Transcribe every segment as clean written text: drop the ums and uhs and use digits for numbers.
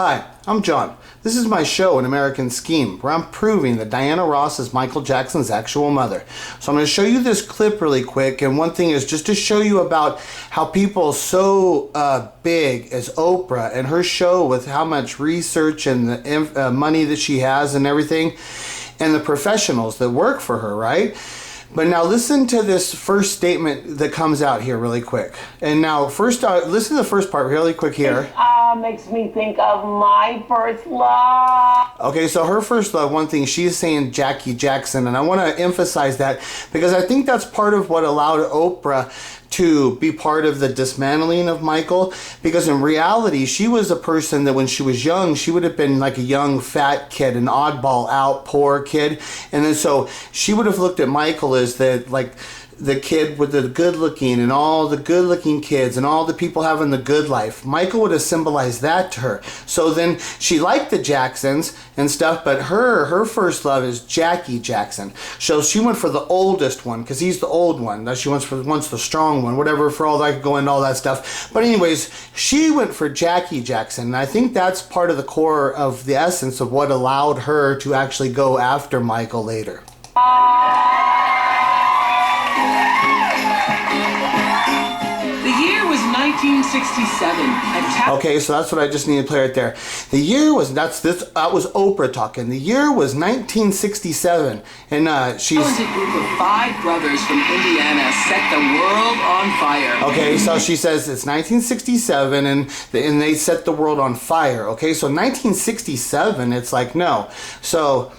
Hi, I'm John. This is my show, An American Scheme, where I'm proving that Diana Ross is Michael Jackson's actual mother. So I'm going to show you this clip really quick, and one thing is just to show you about how people so big as Oprah and her show with how much research and the money that she has and everything, and the professionals that work for her, right? But now listen to this first statement that comes out here really quick. And now first, listen to the first part really quick here. Makes me think of my first love. Okay, so her first love, one thing, she's saying Jackie Jackson. And I want to emphasize that because I think that's part of what allowed Oprah to be part of the dismantling of Michael, because in reality she was a person that when she was young she would have been like a young fat kid, an oddball out poor kid, and then so she would have looked at Michael as the kid with the good looking and all the good looking kids and all the people having the good life. Michael would have symbolized that to her. So then she liked the Jacksons and stuff, but her first love is Jackie Jackson. So she went for the oldest one because he's the old one. Now she wants the strong one, whatever, for all that, I could go into all that stuff. But anyways, she went for Jackie Jackson. And I think that's part of the core of the essence of what allowed her to actually go after Michael later. The year was 1967. Okay, so that's what I just need to play right there. The year was, that was Oprah talking. The year was 1967, and she's... A talented group of 5 brothers from Indiana set the world on fire. Okay, so she says it's 1967, and they set the world on fire. Okay, so 1967, it's like, no. So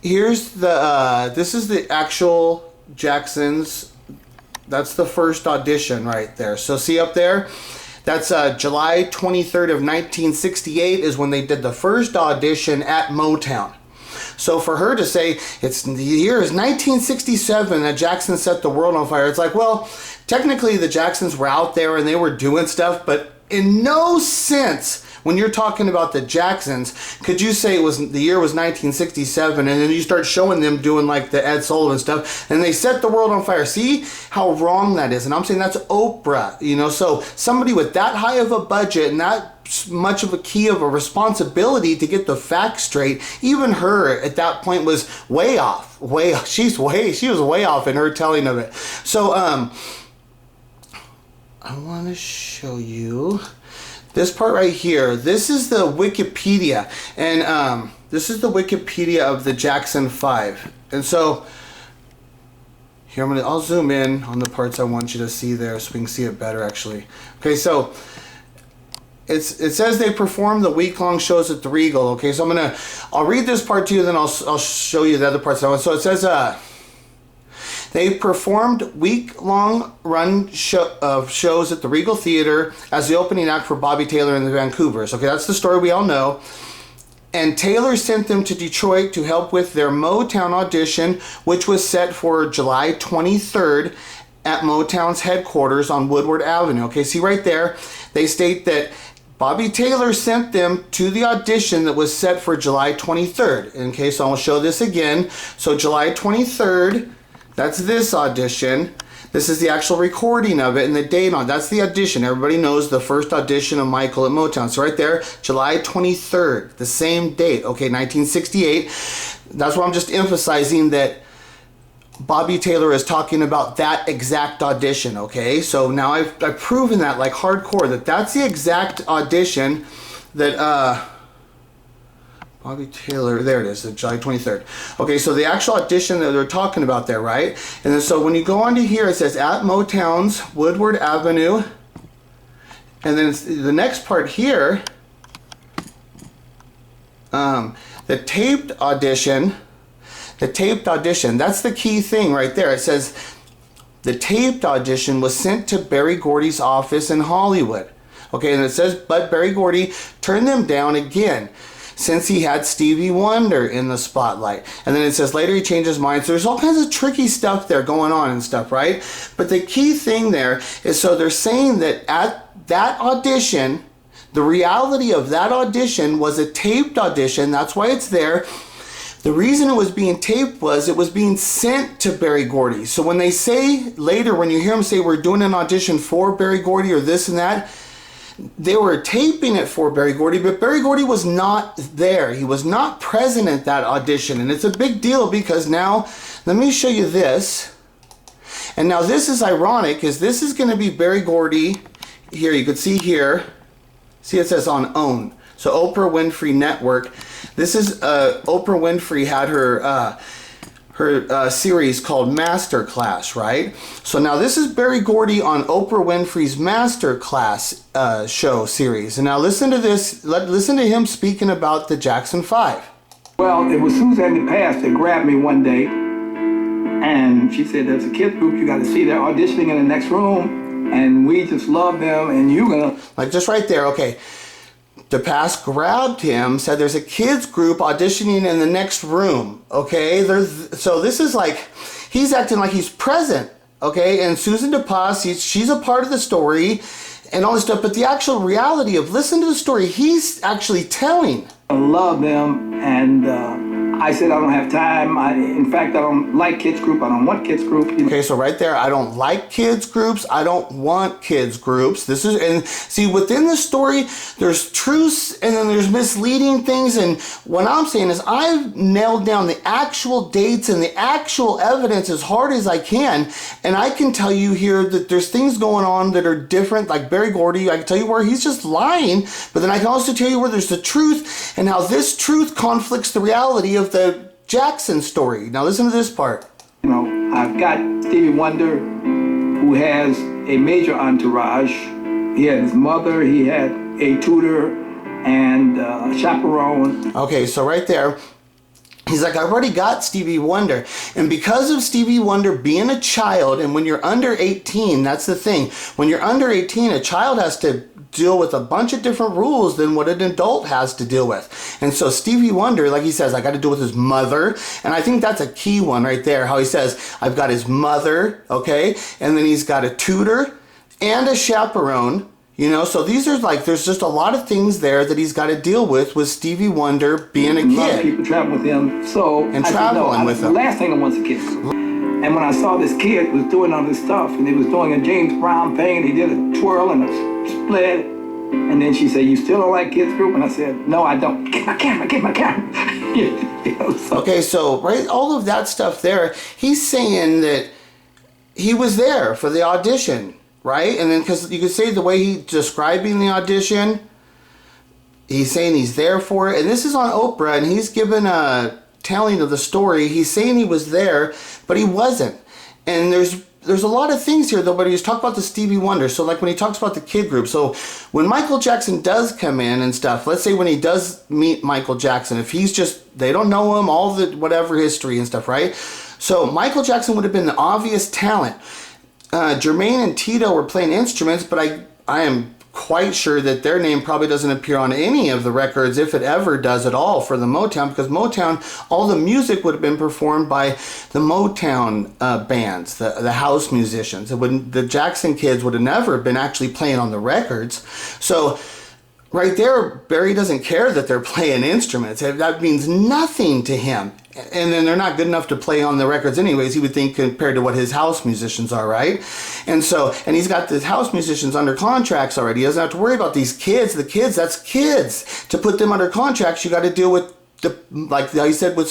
here's the, this is the actual Jacksons. That's the first audition right there. So see up there? That's July 23rd of 1968 is when they did the first audition at Motown. So for her to say it's the year is 1967 that Jackson set the world on fire, it's like, well, technically the Jacksons were out there and they were doing stuff, but in no sense when you're talking about the Jacksons could you say the year was 1967 and then you start showing them doing like the Ed Sullivan stuff and they set the world on fire. See how wrong that is? And I'm saying that's Oprah, you know, so somebody with that high of a budget and that much of a key of a responsibility to get the facts straight, even her at that point was way off. She was way off in her telling of it. So I want to show you this part right here. This is the Wikipedia, and this is the Wikipedia of the Jackson 5. And so here I'll zoom in on the parts I want you to see there so we can see it better actually. Okay, so it says they performed the week-long shows at the Regal. Okay, so I'll read this part to you, then I'll show you the other parts I want. So it says they performed week-long run of shows at the Regal Theater as the opening act for Bobby Taylor and the Vancouvers. Okay, that's the story we all know. And Taylor sent them to Detroit to help with their Motown audition, which was set for July 23rd at Motown's headquarters on Woodward Avenue. Okay, see right there, they state that Bobby Taylor sent them to the audition that was set for July 23rd. Okay, so I'll show this again. So July 23rd, that's this audition. This is the actual recording of it and the date on it. That's the audition. Everybody knows the first audition of Michael at Motown. So right there, July 23rd, the same date. Okay, 1968. That's why I'm just emphasizing that Bobby Taylor is talking about that exact audition, okay? So now I've proven that like hardcore, that's the exact audition that Bobby Taylor, there it is, July 23rd. Okay, so the actual audition that they're talking about there, right? And then so when you go on to here, it says at Motown's Woodward Avenue. And then the next part here, the taped audition, that's the key thing right there. It says the taped audition was sent to Berry Gordy's office in Hollywood. Okay, and it says, but Berry Gordy turned them down again, since he had Stevie Wonder in the spotlight. And then it says later he changed his mind. So there's all kinds of tricky stuff there going on and stuff, right? But the key thing there is, so they're saying that at that audition, the reality of that audition was a taped audition. That's why it's there. The reason it was being taped was it was being sent to Berry Gordy. So when they say later, when you hear them say we're doing an audition for Berry Gordy or this and that, they were taping it for Berry Gordy, but Berry Gordy was not there. He was not present at that audition. And it's a big deal because now, let me show you this. And now this is ironic because this is going to be Berry Gordy. Here, you can see here. See, it says on OWN. So Oprah Winfrey Network. This is Oprah Winfrey had her series called Masterclass, right? So now this is Berry Gordy on Oprah Winfrey's Masterclass show series. And now listen to this. Listen to him speaking about the Jackson 5. Well, it was Suzanne the Past that grabbed me one day, and she said, there's a kids group, you got to see, they're auditioning in the next room, and we just love them, and you're gonna... Like just right there, okay. DePass grabbed him, said there's a kids group auditioning in the next room, okay? So this is like, he's acting like he's present, okay? And Susan DePass, she's a part of the story and all this stuff, but the actual reality of, listen to the story he's actually telling. I love them, and I said I don't have time. In fact, I don't like kids group. I don't want kids group. Okay, so right there, I don't like kids groups. I don't want kids groups. This is, and see, within the story, there's truths and then there's misleading things. And what I'm saying is I've nailed down the actual dates and the actual evidence as hard as I can. And I can tell you here that there's things going on that are different, like Berry Gordy. I can tell you where he's just lying, but then I can also tell you where there's the truth and how this truth conflicts the reality of the Jackson story. Now listen to this part. You know, I've got Stevie Wonder, who has a major entourage. He had his mother, he had a tutor, and a chaperone. Okay, so right there, he's like, I've already got Stevie Wonder. And because of Stevie Wonder being a child, and when you're under 18, that's the thing. When you're under 18, a child has to deal with a bunch of different rules than what an adult has to deal with. And so Stevie Wonder, like he says, I got to deal with his mother. And I think that's a key one right there, how he says, I've got his mother, okay? And then he's got a tutor and a chaperone. You know, so these are like, there's just a lot of things there that he's got to deal with Stevie Wonder being a kid. A lot of people travel with him. So and I traveling said, no, with the him. last thing I want is a kid. And when I saw this kid was doing all this stuff, and he was doing a James Brown thing, and he did a twirl and a split, and then she said, you still don't like kids group? And I said, no, I don't. Get my camera. You know, so. Okay, so right, all of that stuff there, he's saying that he was there for the audition, right? And then, because you could say the way he's describing the audition, he's saying he's there for it. And this is on Oprah, and he's given a telling of the story. He's saying he was there, but he wasn't. And there's a lot of things here, though, but he's talking about the Stevie Wonder. So, like, when he talks about the kid group. So, when Michael Jackson does come in and stuff, let's say when he does meet Michael Jackson, if he's just, they don't know him, all the whatever history and stuff, right? So, Michael Jackson would have been the obvious talent. Jermaine and Tito were playing instruments, but I am quite sure that their name probably doesn't appear on any of the records, if it ever does at all, for the Motown, because Motown, all the music would have been performed by the Motown bands, the house musicians. The Jackson kids would have never been actually playing on the records. So right there, Berry doesn't care that they're playing instruments. That means nothing to him. And then they're not good enough to play on the records anyways, he would think, compared to what his house musicians are, right? And so, and he's got the house musicians under contracts already. He doesn't have to worry about these kids. The kids, that's kids. To put them under contracts, you got to deal with, like I said with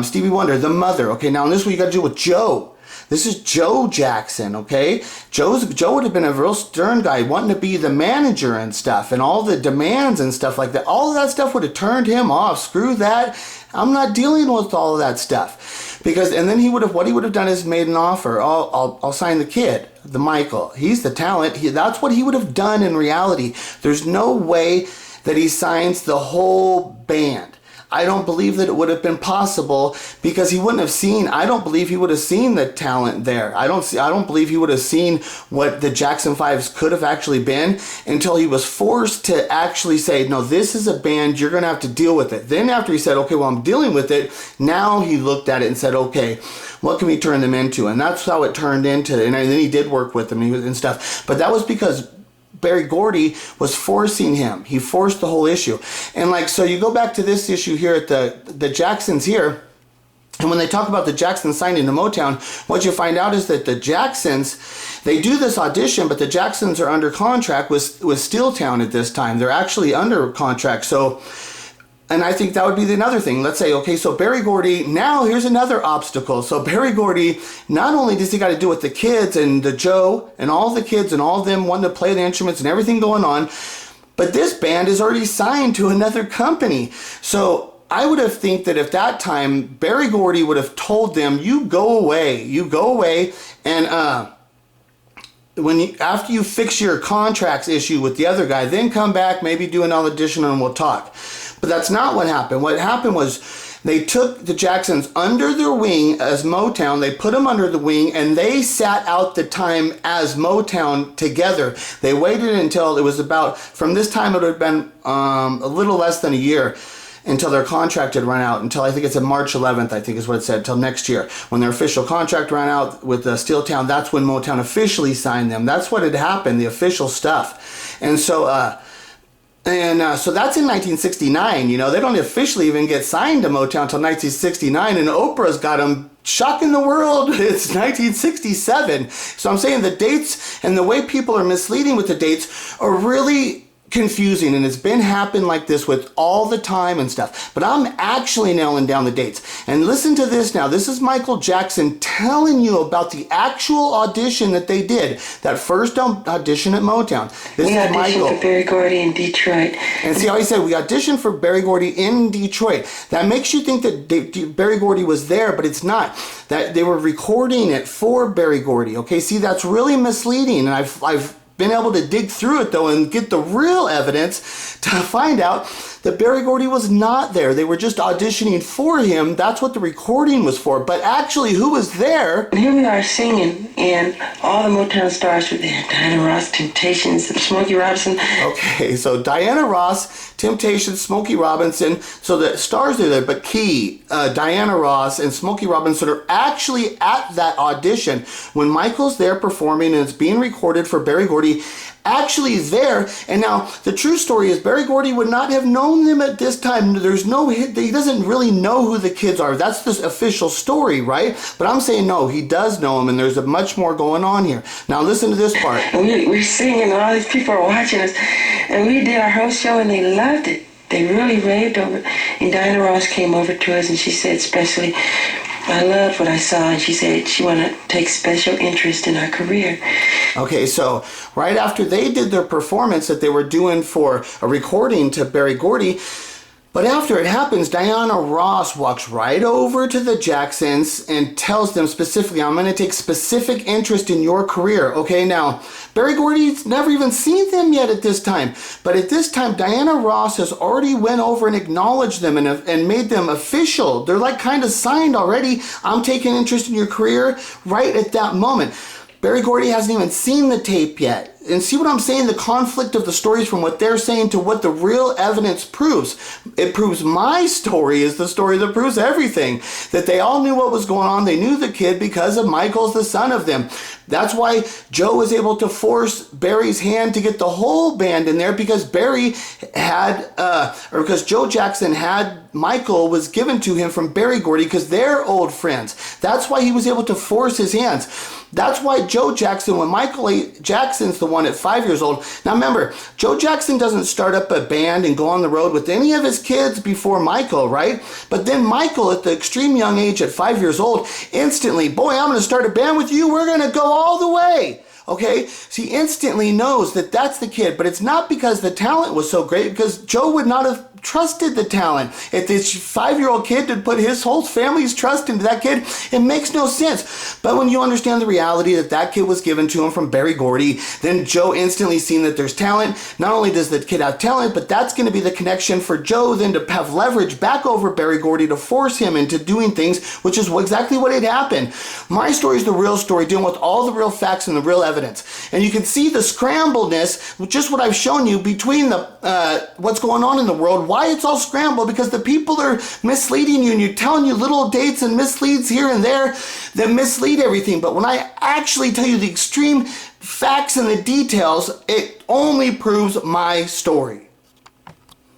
Stevie Wonder, the mother. Okay, now in this one, you got to deal with Joe. This is Joe Jackson, okay? Joe would have been a real stern guy, wanting to be the manager and stuff, and all the demands and stuff like that. All of that stuff would have turned him off. Screw that. I'm not dealing with all of that stuff. Because, and then what he would have done is made an offer. I'll sign the kid, the Michael. He's the talent. That's what he would have done in reality. There's no way that he signs the whole band. I don't believe that it would have been possible, because he wouldn't have seen, I don't believe he would have seen the talent there. I don't believe he would have seen what the Jackson 5s could have actually been until he was forced to actually say, no, this is a band, you're going to have to deal with it. Then after he said, okay, well, I'm dealing with it, now he looked at it and said, okay, what can we turn them into? And that's how it turned into, and then he did work with them and stuff. But that was because Berry Gordy was forcing him. He forced the whole issue. And like, so you go back to this issue here at the Jacksons here, And when they talk about the Jacksons signing to Motown, what you find out is that the Jacksons, they do this audition, but the Jacksons are under contract with Steeltown at this time. They're actually under contract. So, and I think that would be another thing. Let's say, okay, so Berry Gordy, now here's another obstacle. So Berry Gordy, not only does he got to do with the kids and the Joe and all the kids and all of them wanting to play the instruments and everything going on, but this band is already signed to another company. So I would have think that at that time, Berry Gordy would have told them, you go away, and after you fix your contracts issue with the other guy, then come back, maybe do an audition and we'll talk. But that's not what happened. What happened was they took the Jacksons under their wing as Motown. They put them under the wing and they sat out the time as Motown together. They waited until it was about, from this time it would have been a little less than a year until their contract had run out, until I think it's March 11th, I think is what it said, till next year. When their official contract ran out with Steeltown, that's when Motown officially signed them. That's what had happened, the official stuff. And so, so that's in 1969. You know, they don't officially even get signed to Motown until 1969, and Oprah's got them shocking the world. It's 1967. So I'm saying the dates and the way people are misleading with the dates are really confusing, and it's been happening like this with all the time and stuff. But I'm actually nailing down the dates. And listen to this now. This is Michael Jackson telling you about the actual audition that they did. That first audition at Motown. This we is auditioned Michael. for Berry Gordy in Detroit. And see how he said, we auditioned for Berry Gordy in Detroit. That makes you think that Berry Gordy was there, but it's not. That they were recording it for Berry Gordy. Okay, see, that's really misleading. And I've been able to dig through it though and get the real evidence to find out that Berry Gordy was not there. They were just auditioning for him. That's what the recording was for. But actually, who was there? And here we are singing, and all the Motown stars were there. Diana Ross, Temptations, Smokey Robinson. Okay, so Diana Ross, Temptations, Smokey Robinson. So the stars are there, but Diana Ross and Smokey Robinson are actually at that audition when Michael's there performing and it's being recorded for Berry Gordy. Actually there. And now the true story is Berry Gordy would not have known them at this time. There's no, he doesn't really know who the kids are. That's the official story, right? But I'm saying no, he does know them, and there's much more going on here. Now listen to this part. And we're singing, and all these people are watching us, and we did our whole show and they loved it. They really raved over it. And Diana Ross came over to us and she said especially, I loved what I saw, and she said she wanted to take special interest in our career. Okay, so right after they did their performance that they were doing for a recording to Berry Gordy, but after it happens, Diana Ross walks right over to the Jacksons and tells them specifically, I'm going to take specific interest in your career. Okay, now, Berry Gordy's never even seen them yet at this time. But at this time, Diana Ross has already went over and acknowledged them and made them official. They're like kind of signed already. I'm taking interest in your career right at that moment. Berry Gordy hasn't even seen the tape yet. And see what I'm saying? The conflict of the stories from what they're saying to what the real evidence proves. It proves my story is the story that proves everything. That they all knew what was going on. They knew the kid because of Michael's the son of them. That's why Joe was able to force Barry's hand to get the whole band in there, because Barry had, because Joe Jackson had Michael was given to him from Berry Gordy because they're old friends. That's why he was able to force his hands. That's why Joe Jackson, when Michael Jackson's the one at 5 years old. Now remember, Joe Jackson doesn't start up a band and go on the road with any of his kids before Michael, right? But then Michael, at the extreme young age at 5 years old, instantly, boy, I'm going to start a band with you. We're going to go all the way. Okay, so he instantly knows that that's the kid, but it's not because the talent was so great, because Joe would not have trusted the talent. If this 5-year-old kid had put his whole family's trust into that kid, it makes no sense. But when you understand the reality that that kid was given to him from Berry Gordy, then Joe instantly seen that there's talent. Not only does the kid have talent, but that's going to be the connection for Joe then to have leverage back over Berry Gordy to force him into doing things, which is exactly what had happened. My story is the real story, dealing with all the real facts and the real evidence. And you can see the scrambledness, just what I've shown you, between the what's going on in the world, why it's all scrambled, because the people are misleading you and you're telling you little dates and misleads here and there that mislead everything. But when I actually tell you the extreme facts and the details, it only proves my story.